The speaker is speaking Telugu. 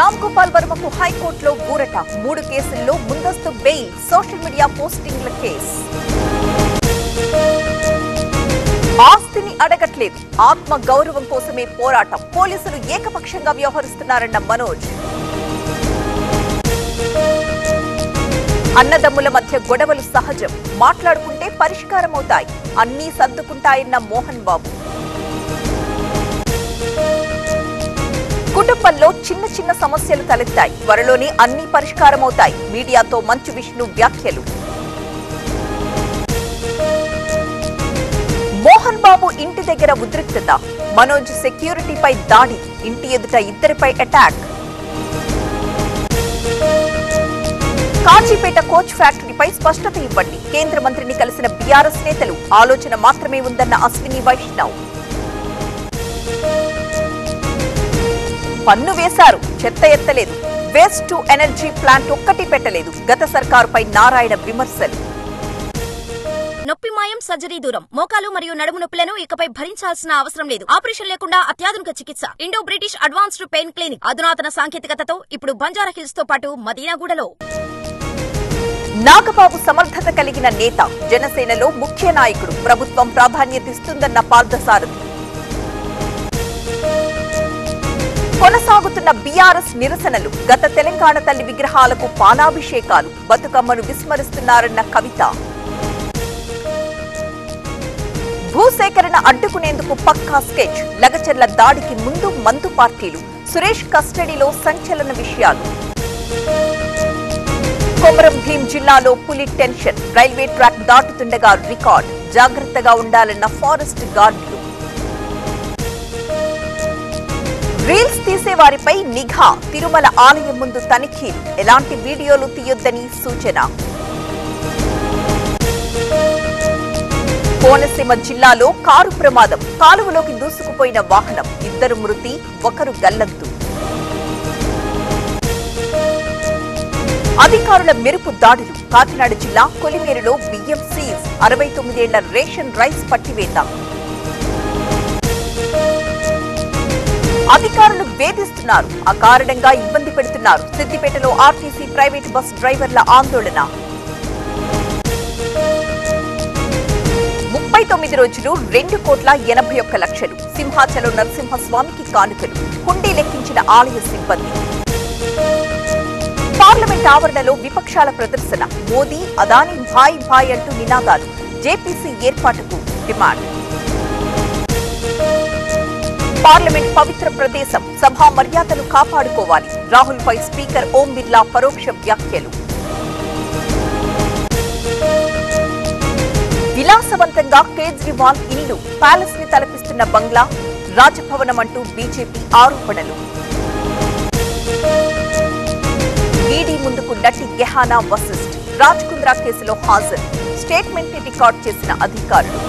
రామ్ గోపాల్ వర్మకు హైకోర్టులో ఊరట 3 కేసుల్లో ముందస్తు బెయిల్ సోషల్ మీడియా పోస్టింగ్ల కేసు ఆస్తిని అడగట్లేదు ఆత్మ గౌరవం కోసమే పోరాటం పోలీసులు ఏకపక్షంగా వ్యవహరిస్తున్నారన్న మనోజ్ అన్నదమ్ముల మధ్య గొడవలు సహజం మాట్లాడుకుంటే పరిష్కారమవుతాయి అన్నీ సర్దుకుంటాయన్న మోహన్ బాబు కుటుంబంలో చిన్న చిన్న సమస్యలు తలెత్తాయి త్వరలోనే అన్ని పరిష్కారమవుతాయి మీడియాతో మంచు విష్ణు వ్యాఖ్యలు మోహన్ బాబు ఇంటి దగ్గర ఉద్రిక్తత మనోజ్ సెక్యూరిటీపై దాడి ఇంటి ఎదుట ఇద్దరిపై అటాక్ కాజీపేట కోచ్ ఫ్యాక్టరీపై స్పష్టత ఇవ్వండి కేంద్ర మంత్రిని కలిసిన బీఆర్ఎస్ నేతలు ఆలోచన మాత్రమే ఉందన్న అశ్విని వైష్ణవ్ పన్ను వేశారు చెత్త ఎత్తలేదు వేస్ట్ టు ఎనర్జీ ప్లాంట్ ఒక్కటి పెట్టలేదు గత సర్కారుపై నారాయణ విమర్శలు నొప్పి మాయం సర్జరీ దూరం మోకాలు మరియు నడుము నొప్పులను ఇకపై భరించాల్సిన అవసరం లేదు ఆపరేషన్ లేకుండా అత్యాధునిక చికిత్స Indo British advanced pain clinic అధునాతన సాంకేతికతతో ఇప్పుడు బంజారా హిల్స్ తో పాటు మదీనాగూడలో నాగబాబు సమర్థత కలిగిన నేత జనసేనలో ముఖ్య నాయకుడు ప్రభుత్వం ప్రాధాన్యతిస్తుందన్న పార్థసారథి కొనసాగుతున్న బీఆర్ఎస్ నిరసనలు గత తెలంగాణ తల్లి విగ్రహాలకు పాలాభిషేకాలు బతుకమ్మను విస్మరిస్తున్నారన్న కవిత భూసేకరణ అడ్డుకునేందుకు పక్కా స్కెచ్ లగచర్ల దాడికి ముందు మందు పార్టీలు సురేష్ కస్టడీలో సంచలన విషయాలు కొమరం భీం జిల్లాలో పులి టెన్షన్ రైల్వే ట్రాక్ దాటుతుండగా రికార్డ్ జాగ్రత్తగా ఉండాలన్న ఫారెస్ట్ గార్డులు రీల్స్ తీసేవారిపై నిఘా తిరుమల ఆలయం ముందు తనిఖీలు ఎలాంటి వీడియోలు తీయొద్దని సూచన కోనసీమ జిల్లాలో కారు ప్రమాదం కాలువలోకి దూసుకుపోయిన వాహనం 2 మృతి 1 గల్లంతు అధికారుల మెరుపు దాడులు కాకినాడ జిల్లా కొలిమేరులో బియ్యం సీజ్ 69 ఏళ్ల రేషన్ రైస్ పట్టివేత అధికారులు వేధిస్తున్నారు అకారణంగా ఇబ్బంది పెడుతున్నారు సిద్దిపేటలో ఆర్టీసీ ప్రైవేట్ బస్ డ్రైవర్ల ఆందోళన 39 రోజులు 2,81,00,000 సింహాచలం నరసింహస్వామికి కానుకలు హుండీ లెక్కించిన ఆలయ సిబ్బంది పార్లమెంట్ ఆవరణలో విపక్షాల ప్రదర్శన మోదీ అదానీ భాయ్ భాయ్ అంటూ నినాదాలు జేపీసీ ఏర్పాటుకు డిమాండ్ పార్లమెంట్ పవిత్ర ప్రదేశం సభా మర్యాదను కాపాడుకోవాలి రాహుల్ పై స్పీకర్ ఓం బిర్లా పరోక్ష వ్యాఖ్యలు విలాసవంతంగా కేజ్రీవాల్ ఇల్లు ప్యాలెస్ ని తలపిస్తున్న బంగ్లా రాజభవనం అంటూ బీజేపీ ఆరోపణలు ఈడీ ముందుకు నటి గెహానా వశిష్ఠ్ రాజ్ కుంద్రా కేసులో హాజరు స్టేట్మెంట్ ని రికార్డ్ చేసిన అధికారులు